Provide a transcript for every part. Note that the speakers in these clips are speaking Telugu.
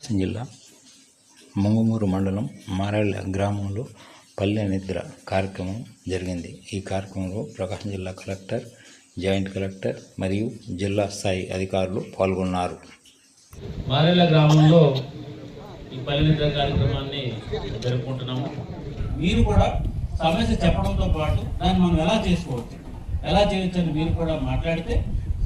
ప్రకాశం జిల్లా ముంగుమూరు మండలం మారేళ్ల గ్రామంలో పల్లె నిద్ర కార్యక్రమం జరిగింది. ఈ కార్యక్రమంలో ప్రకాశం జిల్లా కలెక్టర్, జాయింట్ కలెక్టర్ మరియు జిల్లా స్థాయి అధికారులు పాల్గొన్నారు. మారేళ్ల గ్రామంలో ఈ పల్లె నిద్ర కార్యక్రమాన్ని జరుపుకుంటున్నాము. మీరు కూడా సమస్య చెప్పడంతో పాటు దాన్ని మనం ఎలా చేసుకోవచ్చు, ఎలా చేయొచ్చు అని మీరు కూడా మాట్లాడితే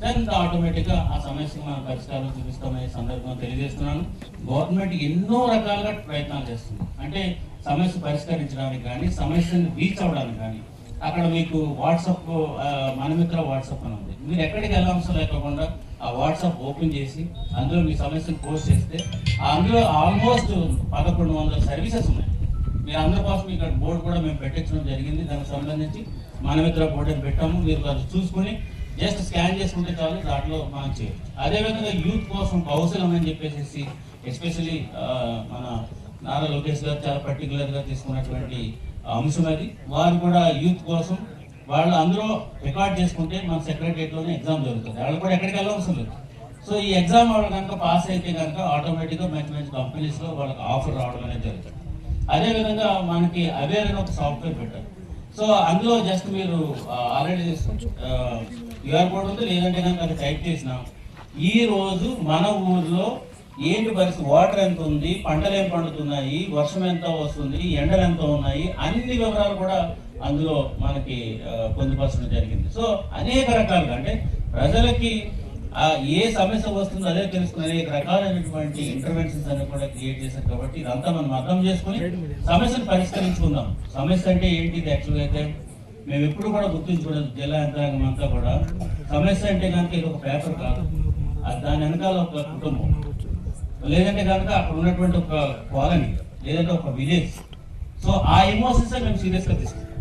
దాన్ని ఆటోమేటిక్గా ఆ సమస్యకు మనం పరిష్కారం చూపిస్తామనే సందర్భంగా తెలియజేస్తున్నాను. గవర్నమెంట్ ఎన్నో రకాలుగా ప్రయత్నాలు చేస్తుంది. అంటే సమస్య పరిష్కరించడానికి కానీ, సమస్యను రీచ్ అవ్వడానికి కానీ. అక్కడ మీకు వాట్సాప్, మనమిత్ర వాట్సాప్ అని ఉంది. మీరు ఎక్కడికి వెళ్ళవలసిన లేకుండా ఆ వాట్సాప్ ఓపెన్ చేసి అందులో మీ సమస్యను పోస్ట్ చేస్తే అందులో ఆల్మోస్ట్ 1100 సర్వీసెస్ ఉన్నాయి. మీరు అందరి కోసం ఇక్కడ బోర్డు కూడా మేము పెట్టించడం జరిగింది. దానికి సంబంధించి మనమిత్ర బోర్డు అని పెట్టాము. మీరు అది చూసుకుని జస్ట్ స్కాన్ చేసుకుంటే చాలు, దాంట్లో మనం చేయొచ్చు. అదేవిధంగా యూత్ కోసం కౌశలం అని చెప్పేసి ఎస్పెషల్లీ మన నారా లోకేష్ గారు చాలా పర్టికులర్గా తీసుకున్నటువంటి అంశం అది. వారు కూడా యూత్ కోసం వాళ్ళు అందులో రికార్డ్ చేసుకుంటే మన సెక్రటరియట్లోనే ఎగ్జామ్ జరుగుతుంది. వాళ్ళు కూడా ఎక్కడికి వెళ్ళవలసిన లేదు. సో ఈ ఎగ్జామ్ వాళ్ళు కనుక పాస్ అయితే కనుక ఆటోమేటిక్గా మంచి మంచి కంపెనీస్లో వాళ్ళకి ఆఫర్ రావడం అనేది జరుగుతుంది. అదేవిధంగా మనకి అవేర్ అని ఒక సాఫ్ట్వేర్ పెట్టారు. సో అందులో జస్ట్ మీరు ఆల్రెడీ క్యూఆర్ కోడ్ ఉంది, లేదంటే కనుక అది టైప్ చేసినా ఈ రోజు మన ఊర్లో ఏంటి పరిస్థితి, వాటర్ ఎంత ఉంది, పంటలు ఏం పండుతున్నాయి, వర్షం ఎంత వస్తుంది, ఎండలు ఎంత ఉన్నాయి, అన్ని వివరాలు కూడా అందులో మనకి పొందుపరచడం జరిగింది. సో అనేక రకాలుగా అంటే ప్రజలకి ఏ సమస్య వస్తుందో అదే తెలుసుకుని అనేక రకాలైనటువంటి ఇంటర్వెన్షన్స్ అనేవి కూడా క్రియేట్ చేశారు. కాబట్టి ఇదంతా మనం అర్థం చేసుకుని సమస్యను పరిష్కరించుకుందాం. సమస్య అంటే ఏంటి, ఇది యాక్చువల్గా అయితే మేము ఎప్పుడు కూడా గుర్తించుకోలేదు. జిల్లా యంత్రాంగం అంతా కూడా సమస్య అంటే కనుక ఇది ఒక పేపర్ కాదు, దాని వెనకాల ఒక కుటుంబం, లేదంటే కనుక అక్కడ ఉన్నటువంటి ఒక కాలనీ, లేదంటే ఒక విలేజ్. సో ఆ ఎమోషన్స్ మేము సీరియస్గా తీసుకుంటాం.